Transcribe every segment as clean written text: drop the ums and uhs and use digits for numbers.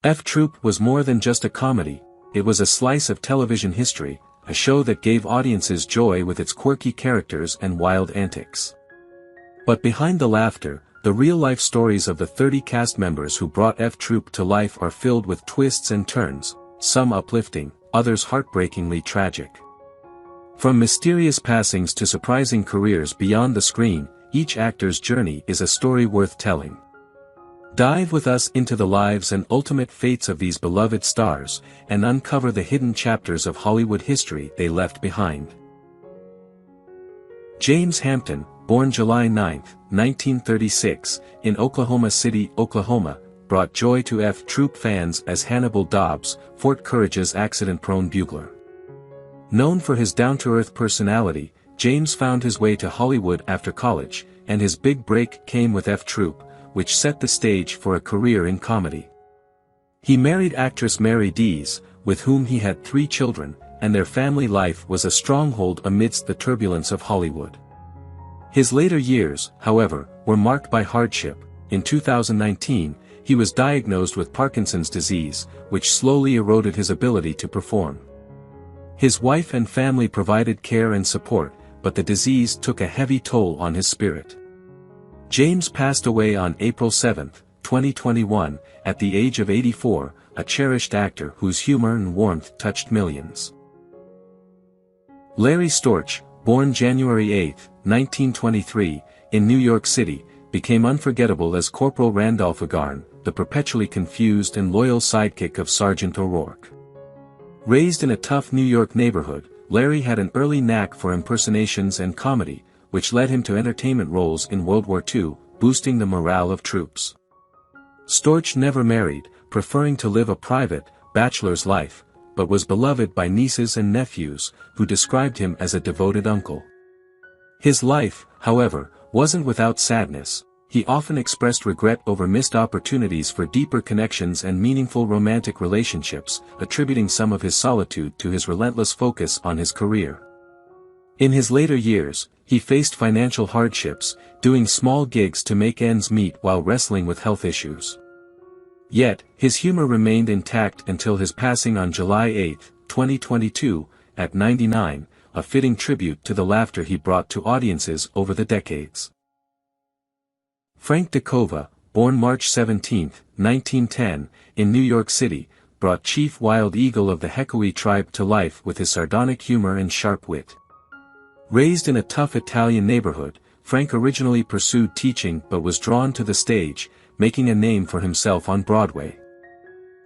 FTroop was more than just a comedy, it was a slice of television history, a show that gave audiences joy with its quirky characters and wild antics. But behind the laughter, the real-life stories of the 30 cast members who brought FTroop to life are filled with twists and turns, some uplifting, others heartbreakingly tragic. From mysterious passings to surprising careers beyond the screen, each actor's journey is a story worth telling. Dive with us into the lives and ultimate fates of these beloved stars, and uncover the hidden chapters of Hollywood history they left behind. James Hampton, born July 9, 1936, in Oklahoma City, Oklahoma, brought joy to FTroop fans as Hannibal Dobbs, Fort Courage's accident-prone bugler. Known for his down-to-earth personality, James found his way to Hollywood after college, and his big break came with FTroop, which set the stage for a career in comedy. He married actress Mary Dees, with whom he had 3 children, and their family life was a stronghold amidst the turbulence of Hollywood. His later years, however, were marked by hardship. In 2019, he was diagnosed with Parkinson's disease, which slowly eroded his ability to perform. His wife and family provided care and support, but the disease took a heavy toll on his spirit. James passed away on April 7, 2021, at the age of 84, a cherished actor whose humor and warmth touched millions. Larry Storch, born January 8, 1923, in New York City, became unforgettable as Corporal Randolph Agarn, the perpetually confused and loyal sidekick of Sergeant O'Rourke. Raised in a tough New York neighborhood, Larry had an early knack for impersonations and comedy, which led him to entertainment roles in World War II, boosting the morale of troops. Storch never married, preferring to live a private, bachelor's life, but was beloved by nieces and nephews, who described him as a devoted uncle. His life, however, wasn't without sadness. He often expressed regret over missed opportunities for deeper connections and meaningful romantic relationships, attributing some of his solitude to his relentless focus on his career. In his later years, he faced financial hardships, doing small gigs to make ends meet while wrestling with health issues. Yet, his humor remained intact until his passing on July 8, 2022, at 99, a fitting tribute to the laughter he brought to audiences over the decades. Frank Tova, born March 17, 1910, in New York City, brought Chief Wild Eagle of the Hekui tribe to life with his sardonic humor and sharp wit. Raised in a tough Italian neighborhood, Frank originally pursued teaching but was drawn to the stage, making a name for himself on Broadway.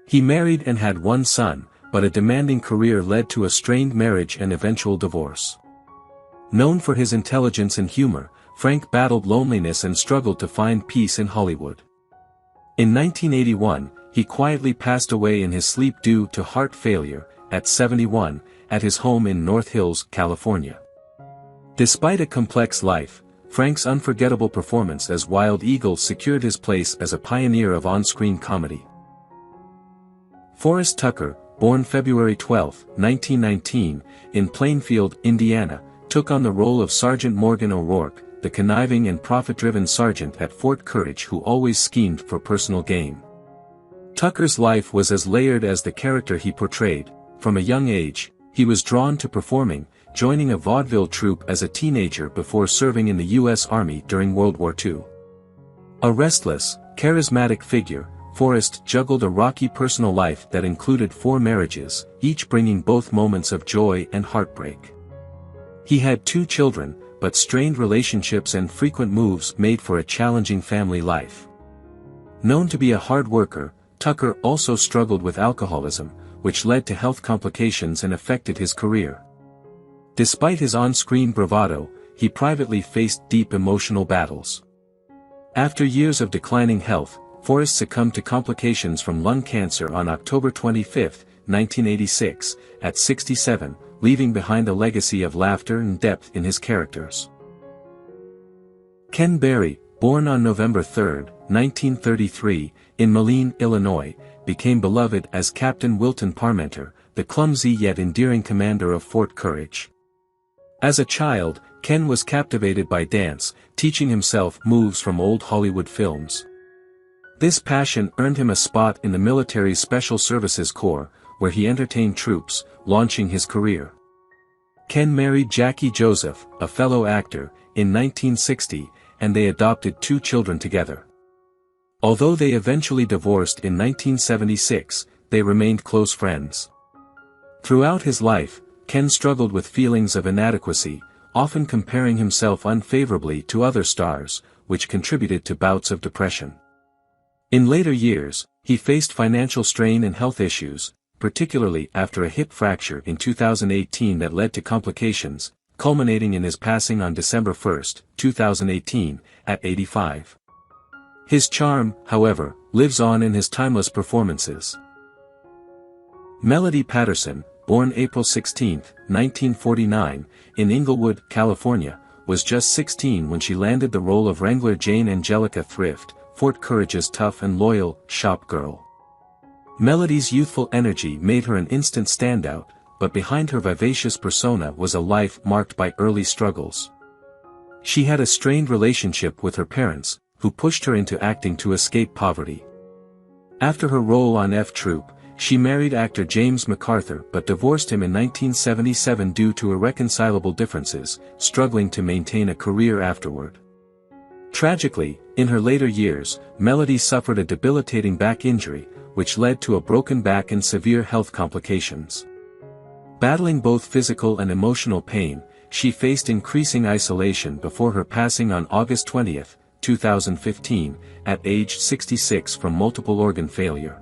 He married and had 1 son, but a demanding career led to a strained marriage and eventual divorce. Known for his intelligence and humor, Frank battled loneliness and struggled to find peace in Hollywood. In 1981, he quietly passed away in his sleep due to heart failure, at 71, at his home in North Hills, California. Despite a complex life, Frank's unforgettable performance as Wild Eagle secured his place as a pioneer of on-screen comedy. Forrest Tucker, born February 12, 1919, in Plainfield, Indiana, took on the role of Sergeant Morgan O'Rourke, the conniving and profit-driven sergeant at Fort Courage who always schemed for personal gain. Tucker's life was as layered as the character he portrayed. From a young age, he was drawn to performing, joining a vaudeville troupe as a teenager before serving in the U.S. Army during World War II. A restless, charismatic figure, Forrest juggled a rocky personal life that included 4 marriages, each bringing both moments of joy and heartbreak. He had 2 children, but strained relationships and frequent moves made for a challenging family life. Known to be a hard worker, Tucker also struggled with alcoholism, which led to health complications and affected his career. Despite his on-screen bravado, he privately faced deep emotional battles. After years of declining health, Forrest succumbed to complications from lung cancer on October 25, 1986, at 67, leaving behind a legacy of laughter and depth in his characters. Ken Berry, born on November 3, 1933, in Moline, Illinois, became beloved as Captain Wilton Parmenter, the clumsy yet endearing commander of Fort Courage. As a child, Ken was captivated by dance, teaching himself moves from old Hollywood films. This passion earned him a spot in the military's Special Services Corps, where he entertained troops, launching his career. Ken married Jackie Joseph, a fellow actor, in 1960, and they adopted 2 children together. Although they eventually divorced in 1976, they remained close friends. Throughout his life, Ken struggled with feelings of inadequacy, often comparing himself unfavorably to other stars, which contributed to bouts of depression. In later years, he faced financial strain and health issues, particularly after a hip fracture in 2018 that led to complications, culminating in his passing on December 1, 2018, at 85. His charm, however, lives on in his timeless performances. Melody Patterson, born April 16, 1949, in Inglewood, California, was just 16 when she landed the role of Wrangler Jane Angelica Thrift, Fort Courage's tough and loyal shop girl. Melody's youthful energy made her an instant standout, but behind her vivacious persona was a life marked by early struggles. She had a strained relationship with her parents, who pushed her into acting to escape poverty. After her role on FTroop, she married actor James MacArthur but divorced him in 1977 due to irreconcilable differences, struggling to maintain a career afterward. Tragically, in her later years, Melody suffered a debilitating back injury, which led to a broken back and severe health complications. Battling both physical and emotional pain, she faced increasing isolation before her passing on August 20, 2015, at age 66 from multiple organ failure.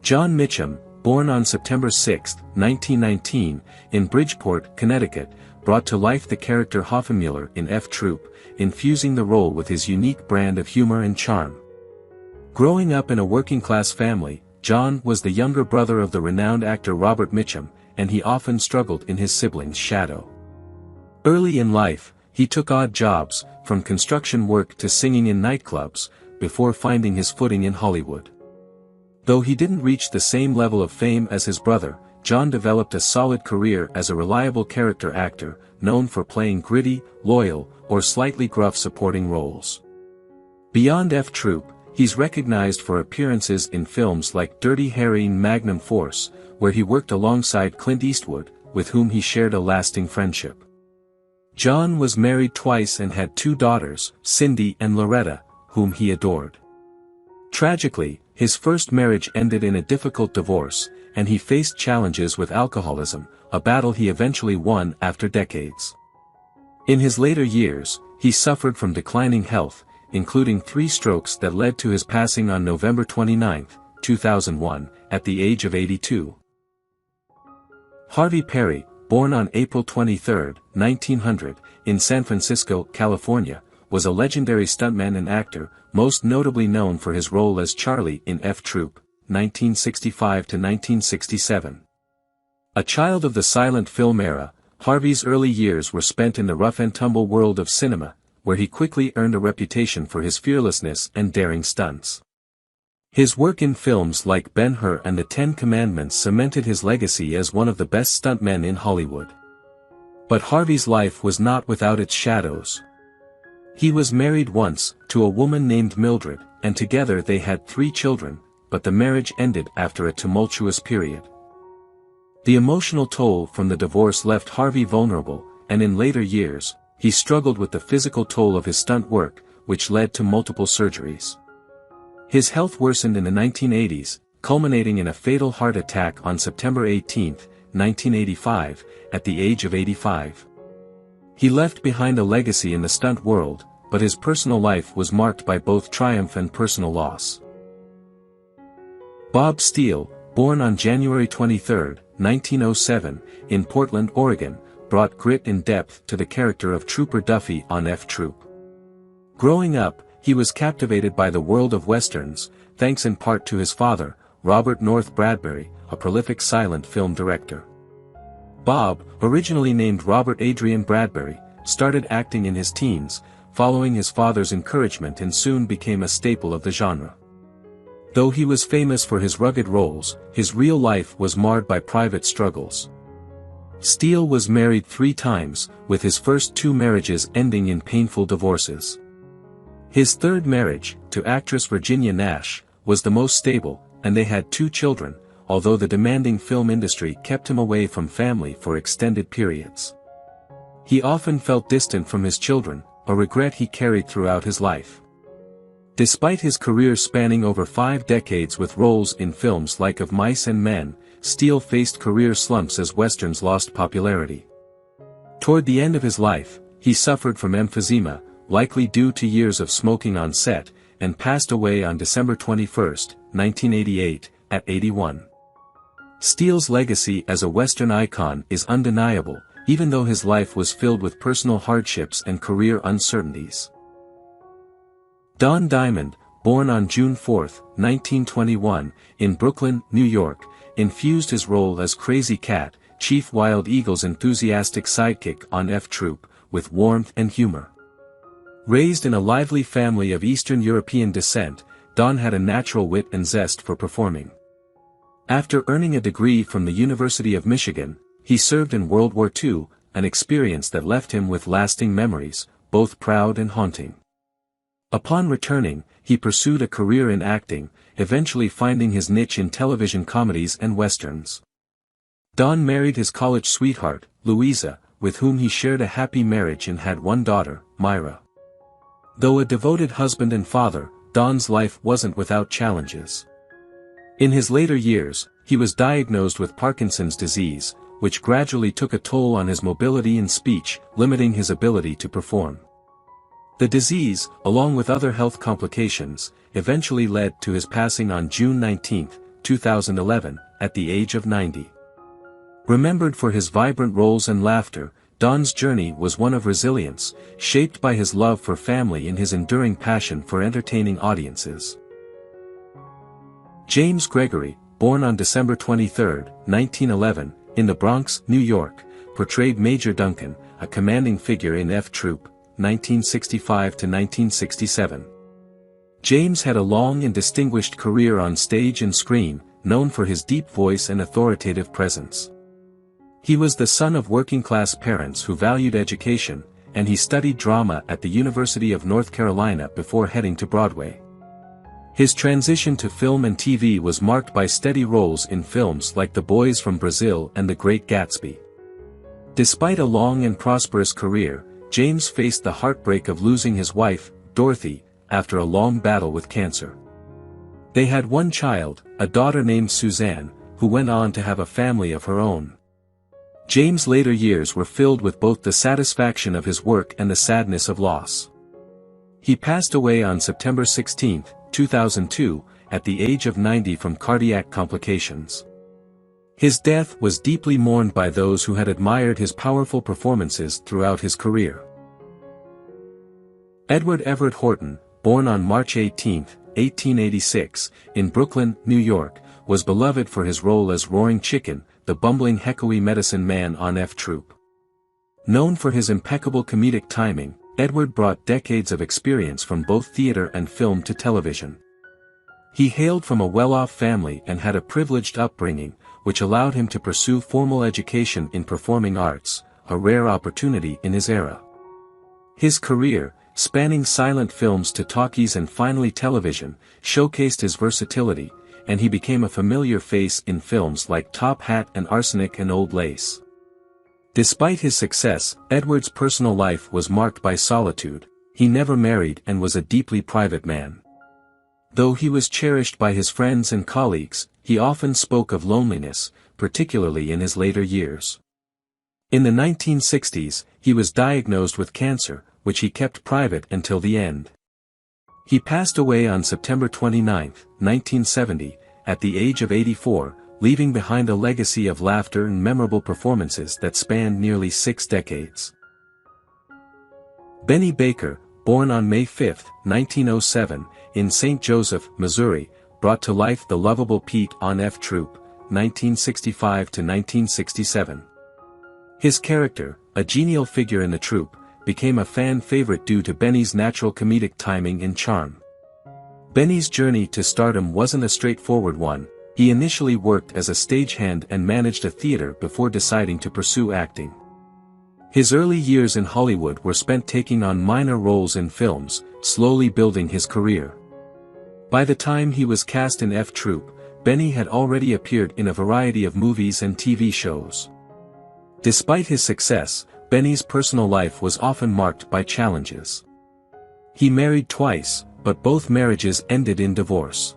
John Mitchum, born on September 6, 1919, in Bridgeport, Connecticut, brought to life the character Hoffenmuller in FTroop, infusing the role with his unique brand of humor and charm. Growing up in a working-class family, John was the younger brother of the renowned actor Robert Mitchum, and he often struggled in his siblings' shadow. Early in life, he took odd jobs, from construction work to singing in nightclubs, before finding his footing in Hollywood. Though he didn't reach the same level of fame as his brother, John developed a solid career as a reliable character actor, known for playing gritty, loyal, or slightly gruff supporting roles. Beyond FTroop, he's recognized for appearances in films like Dirty Harry and Magnum Force, where he worked alongside Clint Eastwood, with whom he shared a lasting friendship. John was married twice and had 2 daughters, Cindy and Loretta, whom he adored. Tragically, his first marriage ended in a difficult divorce, and he faced challenges with alcoholism, a battle he eventually won after decades. In his later years, he suffered from declining health, including 3 strokes that led to his passing on November 29, 2001, at the age of 82. Harvey Perry, born on April 23, 1900, in San Francisco, California, was a legendary stuntman and actor, most notably known for his role as Charlie in FTroop, 1965 to 1967. A child of the silent film era, Harvey's early years were spent in the rough-and-tumble world of cinema, where he quickly earned a reputation for his fearlessness and daring stunts. His work in films like Ben-Hur and The Ten Commandments cemented his legacy as one of the best stuntmen in Hollywood. But Harvey's life was not without its shadows. He was married once, to a woman named Mildred, and together they had 3 children, but the marriage ended after a tumultuous period. The emotional toll from the divorce left Harvey vulnerable, and in later years, he struggled with the physical toll of his stunt work, which led to multiple surgeries. His health worsened in the 1980s, culminating in a fatal heart attack on September 18, 1985, at the age of 85. He left behind a legacy in the stunt world, but his personal life was marked by both triumph and personal loss. Bob Steele, born on January 23, 1907, in Portland, Oregon, brought grit and depth to the character of Trooper Duffy on FTroop. Growing up, he was captivated by the world of westerns, thanks in part to his father, Robert North Bradbury, a prolific silent film director. Bob, originally named Robert Adrian Bradbury, started acting in his teens, following his father's encouragement, and soon became a staple of the genre. Though he was famous for his rugged roles, his real life was marred by private struggles. Steele was married 3 times, with his first 2 marriages ending in painful divorces. His third marriage, to actress Virginia Nash, was the most stable, and they had 2 children, although the demanding film industry kept him away from family for extended periods. He often felt distant from his children, a regret he carried throughout his life. Despite his career spanning over 5 decades with roles in films like Of Mice and Men, Steele faced career slumps as westerns lost popularity. Toward the end of his life, he suffered from emphysema, likely due to years of smoking on set, and passed away on December 21, 1988, at 81. Steele's legacy as a Western icon is undeniable, even though his life was filled with personal hardships and career uncertainties. Don Diamond, born on June 4, 1921, in Brooklyn, New York, infused his role as Crazy Cat, Chief Wild Eagle's enthusiastic sidekick on FTroop, with warmth and humor. Raised in a lively family of Eastern European descent, Don had a natural wit and zest for performing. After earning a degree from the University of Michigan, he served in World War II, an experience that left him with lasting memories, both proud and haunting. Upon returning, he pursued a career in acting, eventually finding his niche in television comedies and westerns. Don married his college sweetheart, Louisa, with whom he shared a happy marriage and had 1 daughter, Myra. Though a devoted husband and father, Don's life wasn't without challenges. In his later years, he was diagnosed with Parkinson's disease, which gradually took a toll on his mobility and speech, limiting his ability to perform. The disease, along with other health complications, eventually led to his passing on June 19, 2011, at the age of 90. Remembered for his vibrant roles and laughter, Don's journey was one of resilience, shaped by his love for family and his enduring passion for entertaining audiences. James Gregory, born on December 23, 1911, in the Bronx, New York, portrayed Major Duncan, a commanding figure in FTroop, 1965 to 1967. James had a long and distinguished career on stage and screen, known for his deep voice and authoritative presence. He was the son of working-class parents who valued education, and he studied drama at the University of North Carolina before heading to Broadway. His transition to film and TV was marked by steady roles in films like The Boys from Brazil and The Great Gatsby. Despite a long and prosperous career, James faced the heartbreak of losing his wife, Dorothy, after a long battle with cancer. They had 1 child, a daughter named Suzanne, who went on to have a family of her own. James' later years were filled with both the satisfaction of his work and the sadness of loss. He passed away on September 16, 2002, at the age of 90 from cardiac complications. His death was deeply mourned by those who had admired his powerful performances throughout his career. Edward Everett Horton, born on March 18, 1886, in Brooklyn, New York, was beloved for his role as Roaring Chicken, the bumbling Heckoe medicine man on FTroop. Known for his impeccable comedic timing, Edward brought decades of experience from both theater and film to television. He hailed from a well-off family and had a privileged upbringing, which allowed him to pursue formal education in performing arts, a rare opportunity in his era. His career, spanning silent films to talkies and finally television, showcased his versatility, and he became a familiar face in films like Top Hat and Arsenic and Old Lace. Despite his success, Edward's personal life was marked by solitude. He never married and was a deeply private man. Though he was cherished by his friends and colleagues, he often spoke of loneliness, particularly in his later years. In the 1960s, he was diagnosed with cancer, which he kept private until the end. He passed away on September 29, 1970, at the age of 84, leaving behind a legacy of laughter and memorable performances that spanned nearly 6 decades. Benny Baker, born on May 5, 1907, in St. Joseph, Missouri, brought to life the lovable Pete on FTroop, 1965 to 1967. His character, a genial figure in the troupe, became a fan favorite due to Benny's natural comedic timing and charm. Benny's journey to stardom wasn't a straightforward one. He initially worked as a stagehand and managed a theater before deciding to pursue acting. His early years in Hollywood were spent taking on minor roles in films, slowly building his career. By the time he was cast in FTroop, Benny had already appeared in a variety of movies and TV shows. Despite his success, Benny's personal life was often marked by challenges. He married twice, but both marriages ended in divorce.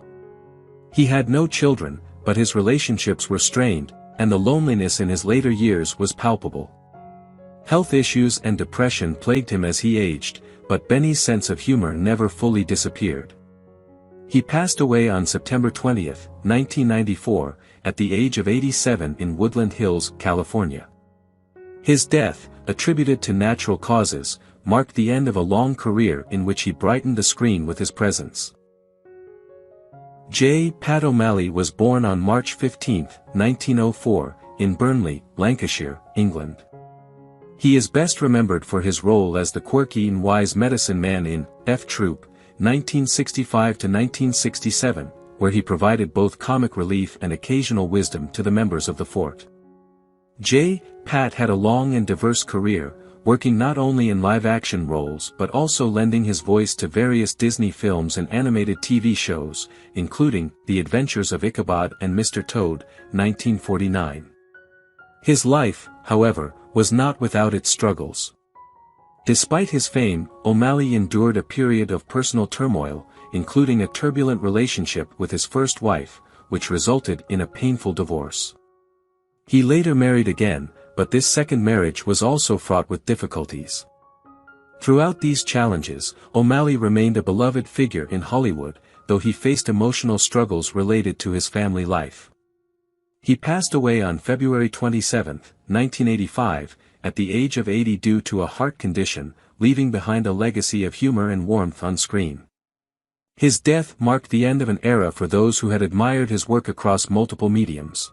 He had no children, but his relationships were strained, and the loneliness in his later years was palpable. Health issues and depression plagued him as he aged, but Benny's sense of humor never fully disappeared. He passed away on September 20, 1994, at the age of 87 in Woodland Hills, California. His death, attributed to natural causes, marked the end of a long career in which he brightened the screen with his presence. J. Pat O'Malley was born on March 15, 1904, in Burnley, Lancashire, England. He is best remembered for his role as the quirky and wise medicine man in FTroop, 1965–1967, where he provided both comic relief and occasional wisdom to the members of the fort. J. Pat had a long and diverse career, working not only in live-action roles but also lending his voice to various Disney films and animated TV shows, including The Adventures of Ichabod and Mr. Toad, 1949. His life, however, was not without its struggles. Despite his fame, O'Malley endured a period of personal turmoil, including a turbulent relationship with his first wife, which resulted in a painful divorce. He later married again, but this second marriage was also fraught with difficulties. Throughout these challenges, O'Malley remained a beloved figure in Hollywood, though he faced emotional struggles related to his family life. He passed away on February 27, 1985, at the age of 80 due to a heart condition, leaving behind a legacy of humor and warmth on screen. His death marked the end of an era for those who had admired his work across multiple mediums.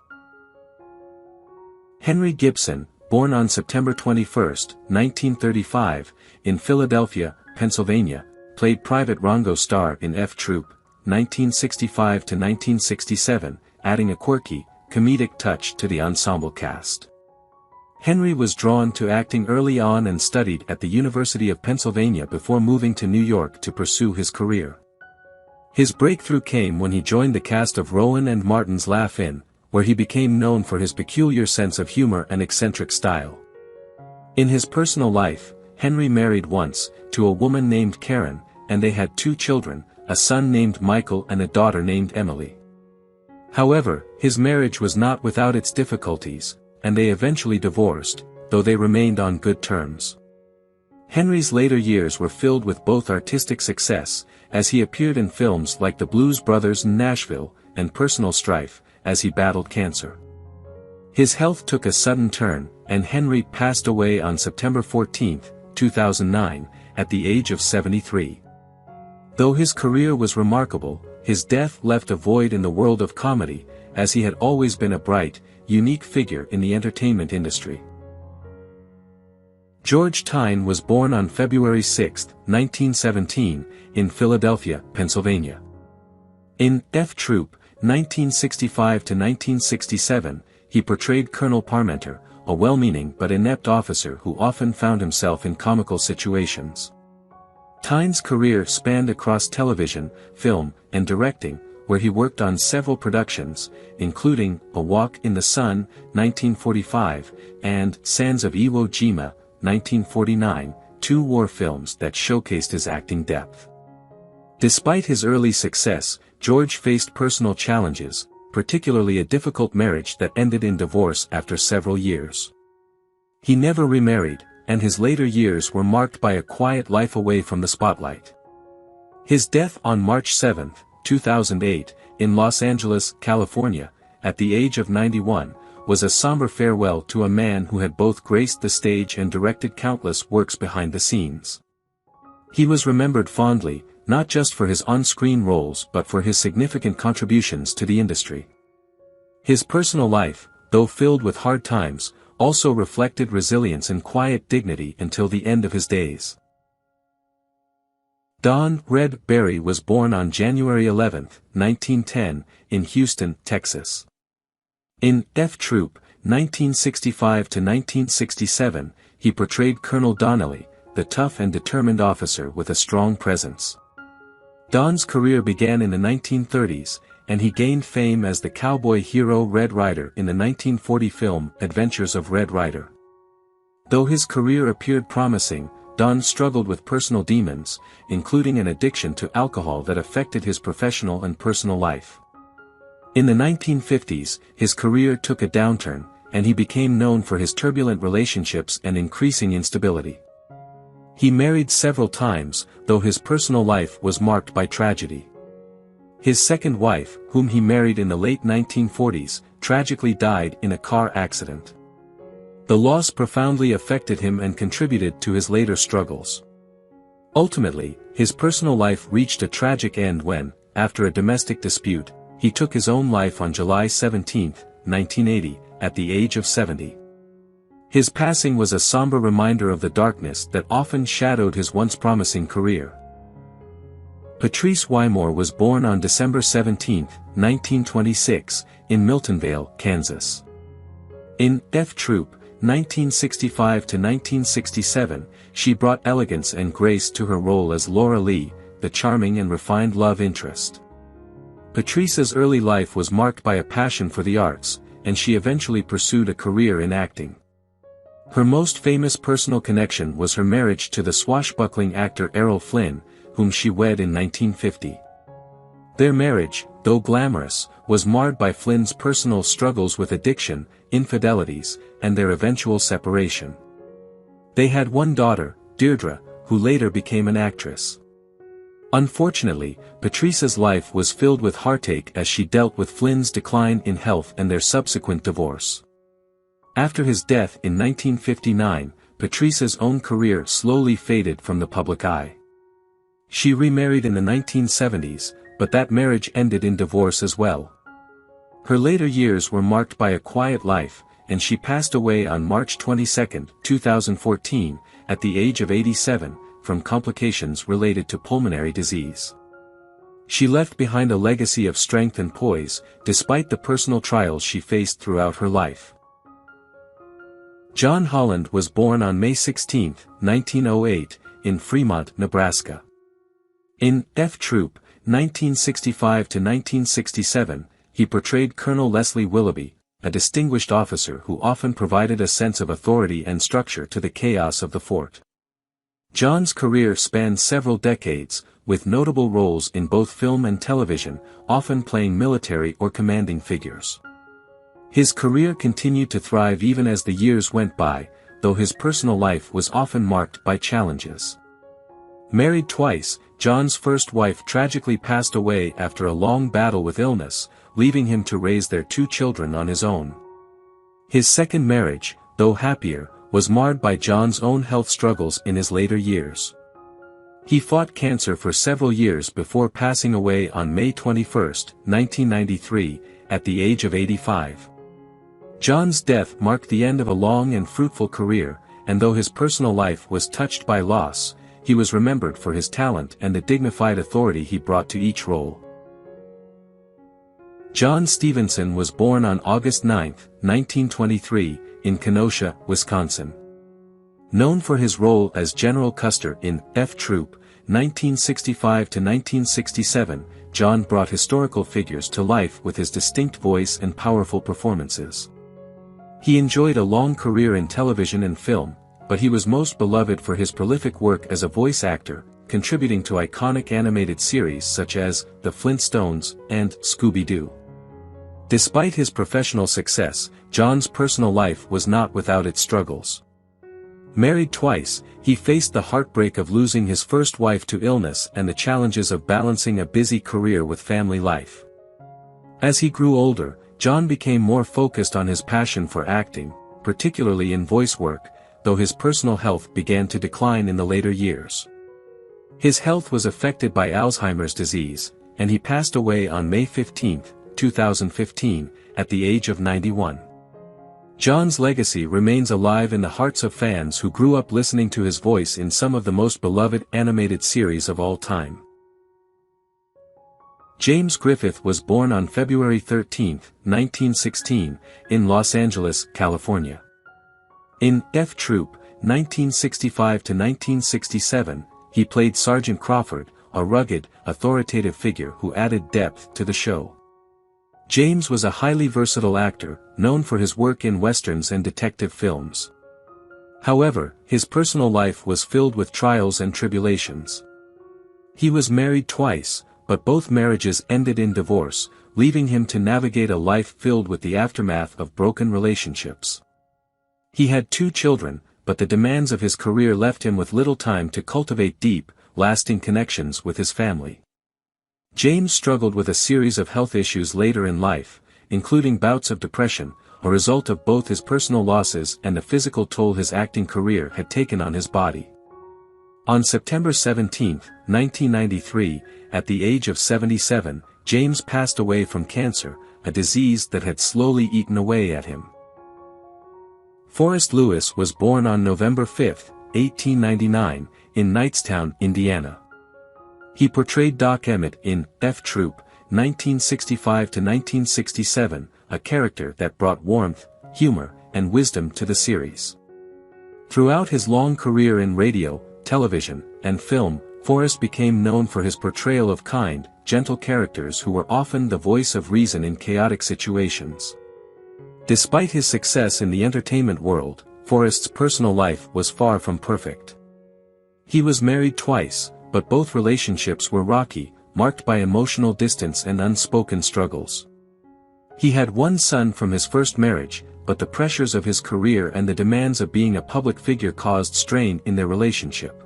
Henry Gibson, born on September 21, 1935, in Philadelphia, Pennsylvania, played Private Rongo Starr in FTroop, 1965–1967, adding a quirky, comedic touch to the ensemble cast. Henry was drawn to acting early on and studied at the University of Pennsylvania before moving to New York to pursue his career. His breakthrough came when he joined the cast of Rowan and Martin's Laugh-In, where he became known for his peculiar sense of humor and eccentric style. In his personal life, Henry married once, to a woman named Karen, and they had 2 children, a son named Michael and a daughter named Emily. However, his marriage was not without its difficulties, and they eventually divorced, though they remained on good terms. Henry's later years were filled with both artistic success, as he appeared in films like The Blues Brothers in Nashville, and personal strife, as he battled cancer. His health took a sudden turn, and Henry passed away on September 14, 2009, at the age of 73. Though his career was remarkable, his death left a void in the world of comedy, as he had always been a bright, unique figure in the entertainment industry. George Tyne was born on February 6, 1917, in Philadelphia, Pennsylvania. In FTroop, 1965–1967, he portrayed Colonel Parmenter, a well-meaning but inept officer who often found himself in comical situations. Tyne's career spanned across television, film, and directing, where he worked on several productions, including A Walk in the Sun, 1945, and Sands of Iwo Jima, 1949, 2 war films that showcased his acting depth. Despite his early success, George faced personal challenges, particularly a difficult marriage that ended in divorce after several years. He never remarried, and his later years were marked by a quiet life away from the spotlight. His death on March 7, 2008, in Los Angeles, California, at the age of 91, was a somber farewell to a man who had both graced the stage and directed countless works behind the scenes. He was remembered fondly, not just for his on-screen roles but for his significant contributions to the industry. His personal life, though filled with hard times, also reflected resilience and quiet dignity until the end of his days. Don "Red" Barry was born on January 11, 1910, in Houston, Texas. In FTroop, 1965–1967, he portrayed Colonel Donnelly, the tough and determined officer with a strong presence. Don's career began in the 1930s, and he gained fame as the cowboy hero Red Ryder in the 1940 film Adventures of Red Ryder. Though his career appeared promising, Don struggled with personal demons, including an addiction to alcohol that affected his professional and personal life. In the 1950s, his career took a downturn, and he became known for his turbulent relationships and increasing instability. He married several times, though his personal life was marked by tragedy. His second wife, whom he married in the late 1940s, tragically died in a car accident. The loss profoundly affected him and contributed to his later struggles. Ultimately, his personal life reached a tragic end when, after a domestic dispute, he took his own life on July 17, 1980, at the age of 70. His passing was a somber reminder of the darkness that often shadowed his once promising career. Patrice Wymore was born on December 17, 1926, in Miltonvale, Kansas. In FTroop, 1965–1967, she brought elegance and grace to her role as Laura Lee, the charming and refined love interest. Patrice's early life was marked by a passion for the arts, and she eventually pursued a career in acting. Her most famous personal connection was her marriage to the swashbuckling actor Errol Flynn, whom she wed in 1950. Their marriage, though glamorous, was marred by Flynn's personal struggles with addiction, infidelities, and their eventual separation. They had one daughter, Deirdre, who later became an actress. Unfortunately, Patrice's life was filled with heartache as she dealt with Flynn's decline in health and their subsequent divorce. After his death in 1959, Patrice's own career slowly faded from the public eye. She remarried in the 1970s, but that marriage ended in divorce as well. Her later years were marked by a quiet life, and she passed away on March 22, 2014, at the age of 87, from complications related to pulmonary disease. She left behind a legacy of strength and poise, despite the personal trials she faced throughout her life. John Holland was born on May 16, 1908, in Fremont, Nebraska. In FTroop, 1965–1967, he portrayed Colonel Leslie Willoughby, a distinguished officer who often provided a sense of authority and structure to the chaos of the fort. John's career spanned several decades, with notable roles in both film and television, often playing military or commanding figures. His career continued to thrive even as the years went by, though his personal life was often marked by challenges. Married twice, John's first wife tragically passed away after a long battle with illness, leaving him to raise their two children on his own. His second marriage, though happier, was marred by John's own health struggles in his later years. He fought cancer for several years before passing away on May 21, 1993, at the age of 85. John's death marked the end of a long and fruitful career, and though his personal life was touched by loss, he was remembered for his talent and the dignified authority he brought to each role. John Stevenson was born on August 9, 1923, in Kenosha, Wisconsin. Known for his role as General Custer in FTroop, 1965–1967, John brought historical figures to life with his distinct voice and powerful performances. He enjoyed a long career in television and film, but he was most beloved for his prolific work as a voice actor, contributing to iconic animated series such as The Flintstones and Scooby-Doo. Despite his professional success, John's personal life was not without its struggles. Married twice, he faced the heartbreak of losing his first wife to illness and the challenges of balancing a busy career with family life. As he grew older, John became more focused on his passion for acting, particularly in voice work, though his personal health began to decline in the later years. His health was affected by Alzheimer's disease, and he passed away on May 15, 2015, at the age of 91. John's legacy remains alive in the hearts of fans who grew up listening to his voice in some of the most beloved animated series of all time. James Griffith was born on February 13, 1916, in Los Angeles, California. In FTroop, 1965–1967, he played Sergeant Crawford, a rugged, authoritative figure who added depth to the show. James was a highly versatile actor, known for his work in westerns and detective films. However, his personal life was filled with trials and tribulations. He was married twice, but both marriages ended in divorce, leaving him to navigate a life filled with the aftermath of broken relationships. He had 2 children, but the demands of his career left him with little time to cultivate deep, lasting connections with his family. James struggled with a series of health issues later in life, including bouts of depression, a result of both his personal losses and the physical toll his acting career had taken on his body. On September 17, 1993, at the age of 77, James passed away from cancer, a disease that had slowly eaten away at him. Forrest Lewis was born on November 5, 1899, in Knightstown, Indiana. He portrayed Doc Emmett in FTroop, 1965–1967, a character that brought warmth, humor, and wisdom to the series. Throughout his long career in radio, television, and film, Forrest became known for his portrayal of kind, gentle characters who were often the voice of reason in chaotic situations. Despite his success in the entertainment world, Forrest's personal life was far from perfect. He was married twice, but both relationships were rocky, marked by emotional distance and unspoken struggles. He had 1 son from his first marriage, but the pressures of his career and the demands of being a public figure caused strain in their relationship.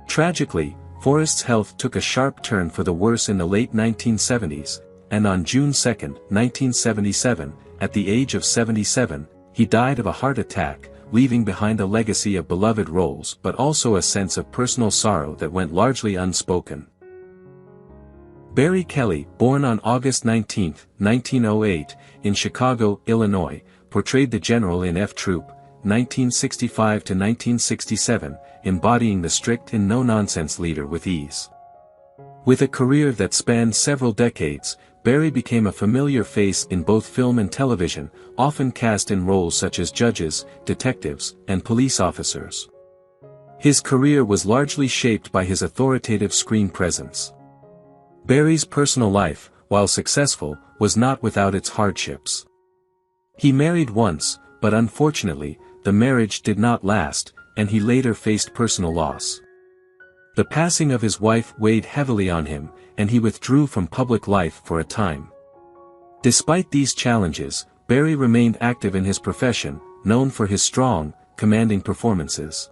Tragically, Forrest's health took a sharp turn for the worse in the late 1970s, and on June 2, 1977, at the age of 77, he died of a heart attack, leaving behind a legacy of beloved roles but also a sense of personal sorrow that went largely unspoken. Barry Kelly, born on August 19, 1908, in Chicago, Illinois, portrayed the general in FTroop, 1965–1967, embodying the strict and no-nonsense leader with ease. With a career that spanned several decades, Barry became a familiar face in both film and television, often cast in roles such as judges, detectives, and police officers. His career was largely shaped by his authoritative screen presence. Barry's personal life, while successful, was not without its hardships. He married once, but unfortunately, the marriage did not last, and he later faced personal loss. The passing of his wife weighed heavily on him, and he withdrew from public life for a time. Despite these challenges, Barry remained active in his profession, known for his strong, commanding performances.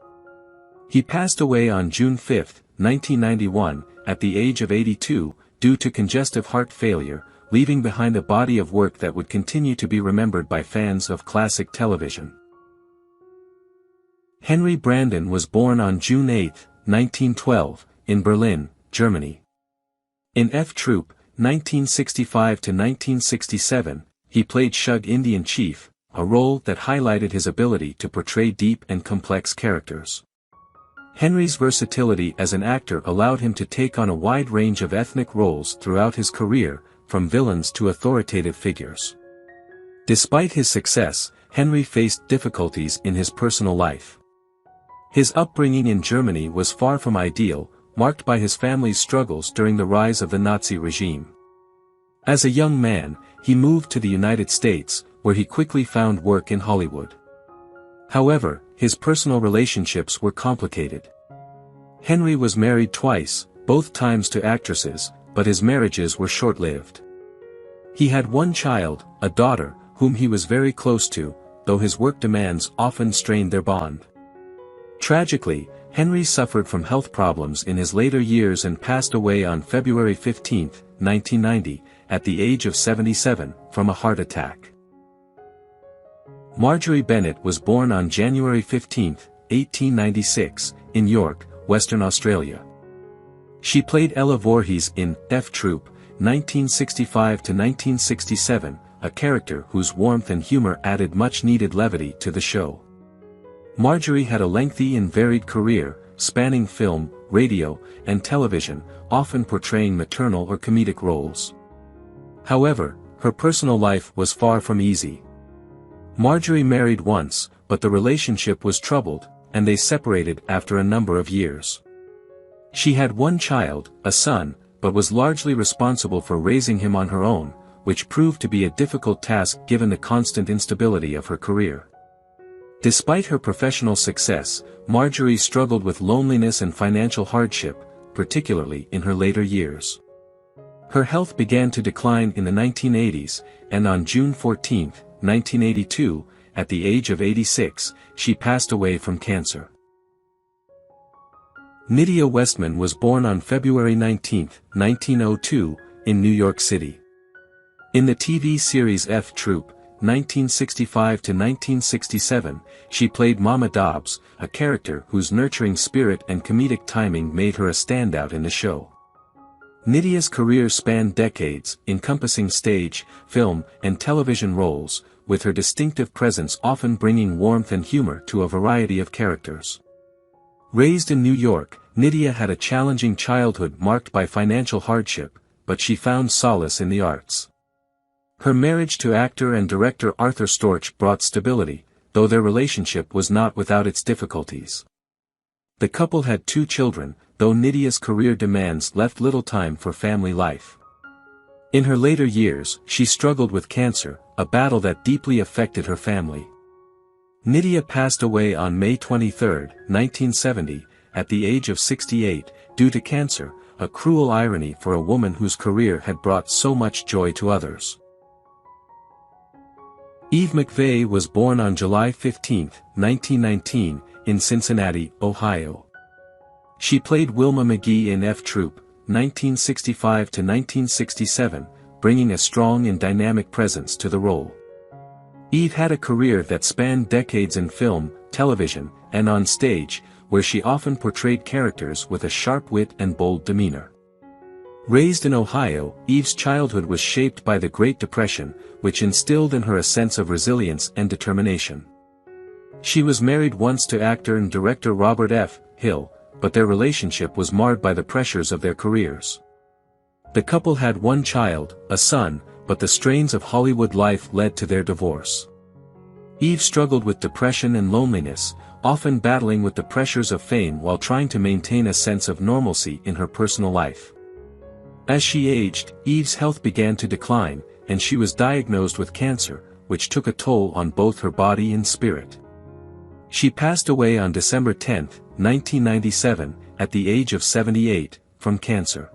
He passed away on June 5, 1991, at the age of 82, due to congestive heart failure, leaving behind a body of work that would continue to be remembered by fans of classic television. Henry Brandon was born on June 8, 1912, in Berlin, Germany. In FTroop, 1965–1967, he played Shug Indian Chief, a role that highlighted his ability to portray deep and complex characters. Henry's versatility as an actor allowed him to take on a wide range of ethnic roles throughout his career, from villains to authoritative figures. Despite his success, Henry faced difficulties in his personal life. His upbringing in Germany was far from ideal, marked by his family's struggles during the rise of the Nazi regime. As a young man, he moved to the United States, where he quickly found work in Hollywood. However, his personal relationships were complicated. Henry was married twice, both times to actresses, but his marriages were short-lived. He had 1 child, a daughter, whom he was very close to, though his work demands often strained their bond. Tragically, Henry suffered from health problems in his later years and passed away on February 15, 1990, at the age of 77, from a heart attack. Margaret Bennett was born on January 15, 1896, in York, Western Australia. She played Ella Voorhees in FTroop, 1965–1967, a character whose warmth and humor added much-needed levity to the show. Marjorie had a lengthy and varied career, spanning film, radio, and television, often portraying maternal or comedic roles. However, her personal life was far from easy. Marjorie married once, but the relationship was troubled, and they separated after a number of years. She had one child, a son, but was largely responsible for raising him on her own, which proved to be a difficult task given the constant instability of her career. Despite her professional success, Marjorie struggled with loneliness and financial hardship, particularly in her later years. Her health began to decline in the 1980s, and on June 14, 1982, at the age of 86, she passed away from cancer. Nidia Westman was born on February 19, 1902, in New York City. In the TV series FTroop, 1965–1967, she played Mama Dobbs, a character whose nurturing spirit and comedic timing made her a standout in the show. Nidia's career spanned decades, encompassing stage, film, and television roles, with her distinctive presence often bringing warmth and humor to a variety of characters. Raised in New York, Nidia had a challenging childhood marked by financial hardship, but she found solace in the arts. Her marriage to actor and director Arthur Storch brought stability, though their relationship was not without its difficulties. The couple had 2 children, though Nidia's career demands left little time for family life. In her later years, she struggled with cancer, a battle that deeply affected her family. Nidia passed away on May 23, 1970, at the age of 68, due to cancer, a cruel irony for a woman whose career had brought so much joy to others. Eve McVey was born on July 15, 1919, in Cincinnati, Ohio. She played Wilma McGee in FTroop, 1965–1967, bringing a strong and dynamic presence to the role. Eve had a career that spanned decades in film, television, and on stage, where she often portrayed characters with a sharp wit and bold demeanor. Raised in Ohio, Eve's childhood was shaped by the Great Depression, which instilled in her a sense of resilience and determination. She was married once to actor and director Robert F. Hill, but their relationship was marred by the pressures of their careers. The couple had one child, a son, but the strains of Hollywood life led to their divorce. Eve struggled with depression and loneliness, often battling with the pressures of fame while trying to maintain a sense of normalcy in her personal life. As she aged, Eve's health began to decline, and she was diagnosed with cancer, which took a toll on both her body and spirit. She passed away on December 10, 1997, at the age of 78, from cancer.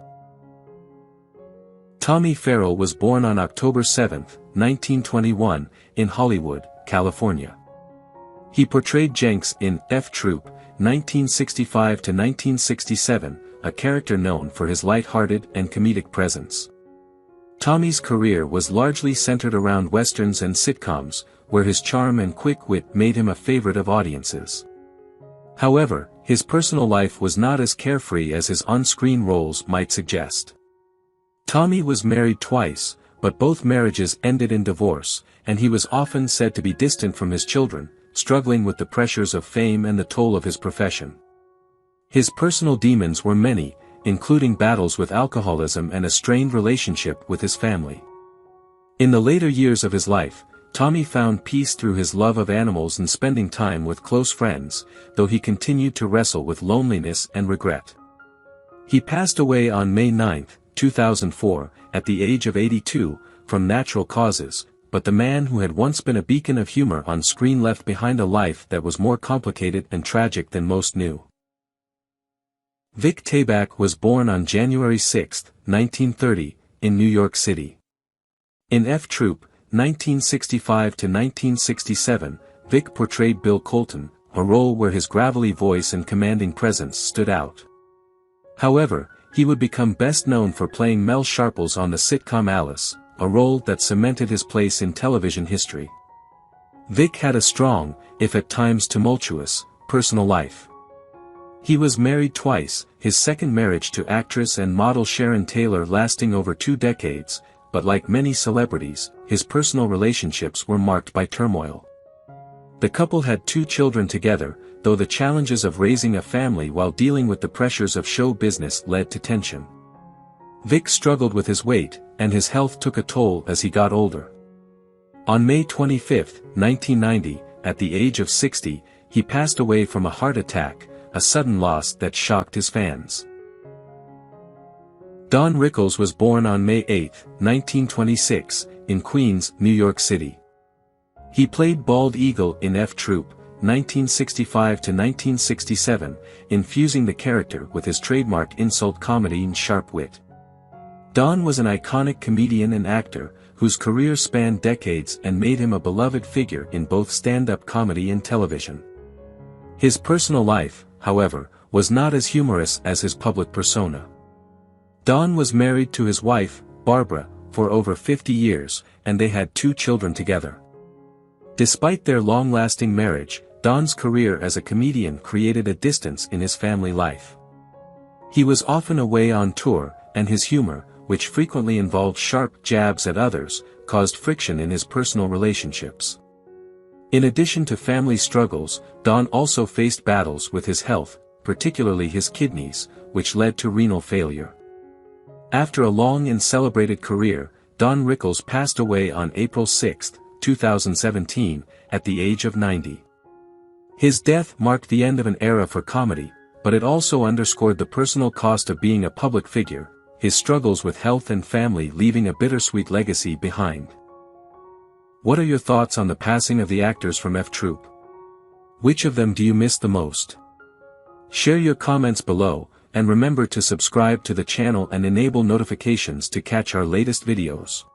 Tommy Farrell was born on October 7, 1921, in Hollywood, California. He portrayed Jenks in FTroop, 1965–1967, a character known for his light-hearted and comedic presence. Tommy's career was largely centered around westerns and sitcoms, where his charm and quick wit made him a favorite of audiences. However, his personal life was not as carefree as his on-screen roles might suggest. Tommy was married twice, but both marriages ended in divorce, and he was often said to be distant from his children, struggling with the pressures of fame and the toll of his profession. His personal demons were many, including battles with alcoholism and a strained relationship with his family. In the later years of his life, Tommy found peace through his love of animals and spending time with close friends, though he continued to wrestle with loneliness and regret. He passed away on May 9, 2004, at the age of 82, from natural causes, but the man who had once been a beacon of humor on screen left behind a life that was more complicated and tragic than most knew. Vic Tabac was born on January 6, 1930, in New York City. In FTroop, 1965–1967, Vic portrayed Bill Colton, a role where his gravelly voice and commanding presence stood out. However, he would become best known for playing Mel Sharples on the sitcom Alice, a role that cemented his place in television history. Vic had a strong, if at times tumultuous, personal life. He was married twice, his second marriage to actress and model Sharon Taylor lasting over 2 decades, but like many celebrities, his personal relationships were marked by turmoil. The couple had 2 children together, though the challenges of raising a family while dealing with the pressures of show business led to tension. Vic struggled with his weight, and his health took a toll as he got older. On May 25, 1990, at the age of 60, He passed away from a heart attack, a sudden loss that shocked his fans. Don Rickles was born on May 8, 1926, in Queens, New York City. He played Bald Eagle in FTroop, 1965 to 1967, infusing the character with his trademark insult comedy and sharp wit. Don was an iconic comedian and actor, whose career spanned decades and made him a beloved figure in both stand-up comedy and television. His personal life, however, was not as humorous as his public persona. Don was married to his wife, Barbara, for over 50 years, and they had 2 children together. Despite their long-lasting marriage, Don's career as a comedian created a distance in his family life. He was often away on tour, and his humor, which frequently involved sharp jabs at others, caused friction in his personal relationships. In addition to family struggles, Don also faced battles with his health, particularly his kidneys, which led to renal failure. After a long and celebrated career, Don Rickles passed away on April 6, 2017, at the age of 90. His death marked the end of an era for comedy, but it also underscored the personal cost of being a public figure, his struggles with health and family leaving a bittersweet legacy behind. What are your thoughts on the passing of the actors from FTroop? Which of them do you miss the most? Share your comments below, and remember to subscribe to the channel and enable notifications to catch our latest videos.